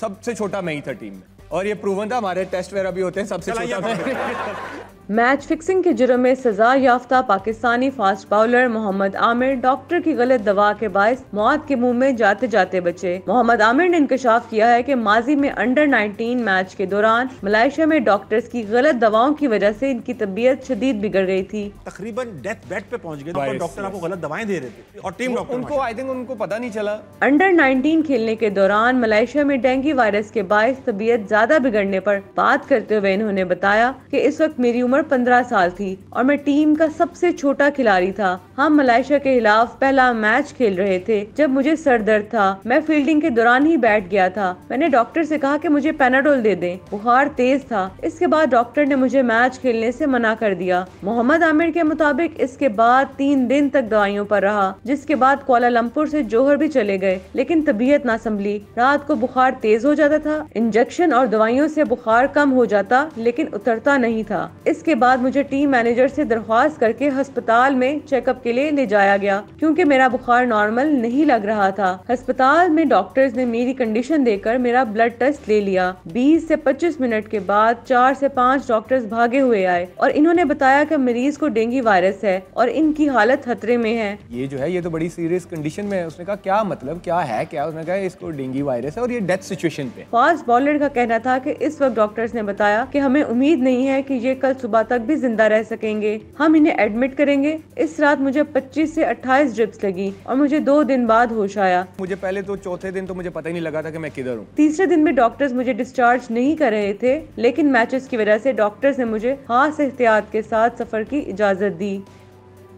सबसे छोटा मैं ही था टीम में, और ये प्रूवन था, हमारे टेस्ट वगैरह भी होते हैं, सबसे छोटा मैं। मैच फिक्सिंग के जुर्म में सजा याफ्ता Pakistani fast bowler Mohammad Aamir doctor की गलत दवा के बायस मौत के मुंह में जाते जाते बचे। मोहम्मद आमिर ने इंकशाफ किया है कि माजी में अंडर 19 मैच के दौरान मलेशिया में डॉक्टर्स की गलत दवाओं की वजह से इनकी तबीयत शदीद बिगड़ गई थी। तकरीबन डेथ बेड पे पहुंच गए तो डॉक्टर आपको गलत दवाएं दे रहे थे और टीम डॉक्टर उनको आई थिंक उनको पता नहीं चला। अंडर 19 खेलने के दौरान मलेशिया में डेंगू वायरस के बायस तबीयत ज्यादा बिगड़ने पर बात करते हुए इन्होंने बताया कि इस वक्त मेरी उम्र 15 साल थी और मैं टीम का सबसे छोटा खिलाड़ी था। हम मलेशिया के खिलाफ पहला मैच खेल रहे थे जब मुझे सर दर्द था। मैं फील्डिंग के दौरान ही बैठ गया था। मैंने डॉक्टर से कहा कि मुझे पैनाडोल दे दें। बुखार तेज था। इसके बाद डॉक्टर ने मुझे मैच खेलने से मना कर दिया। मोहम्मद आमिर के मुताबिक इसके बाद 3 दिन तक दवाइयों पर रहा, जिसके बाद कुआलालंपुर से जोहर भी चले गए, लेकिन तबीयत ना संभली। रात को बुखार तेज हो जाता था। इंजेक्शन और दवाइयों से बुखार कम हो जाता लेकिन उतरता नहीं था। इसके बाद मुझे टीम मैनेजर से दरख्वास्त करके अस्पताल में चेकअप के लिए ले जाया गया क्योंकि मेरा बुखार नॉर्मल नहीं लग रहा था। अस्पताल में डॉक्टर्स ने मेरी कंडीशन देखकर मेरा ब्लड टेस्ट ले लिया। 20 से 25 मिनट के बाद 4 से 5 डॉक्टर्स भागे हुए आए और इन्होंने बताया कि मरीज को डेंगू वायरस है और इनकी हालत खतरे में है। ये जो है ये तो बड़ी सीरियस कंडीशन में है। उसने कहा क्या मतलब क्या है, क्या? उसने कहा इसको डेंगू वायरस है और ये डेथ सिचुएशन पे। फास्ट बॉलर का कहना था कि इस वक्त डॉक्टर्स ने बताया कि हमें उम्मीद नहीं है कि ये कल सुबह तक भी जिंदा रह सकेंगे। हम इन्हें एडमिट करेंगे। इस रात मुझे 25 से 28 ड्रिप्स लगी और मुझे 2 दिन बाद होश आया। मुझे पहले तो चौथे दिन तो मुझे पता ही नहीं लगा था कि मैं किधर हूँ। तीसरे दिन में डॉक्टर्स मुझे डिस्चार्ज नहीं कर रहे थे, लेकिन मैचेस की वजह से डॉक्टर्स ने मुझे खास एहतियात के साथ सफर की इजाजत दी।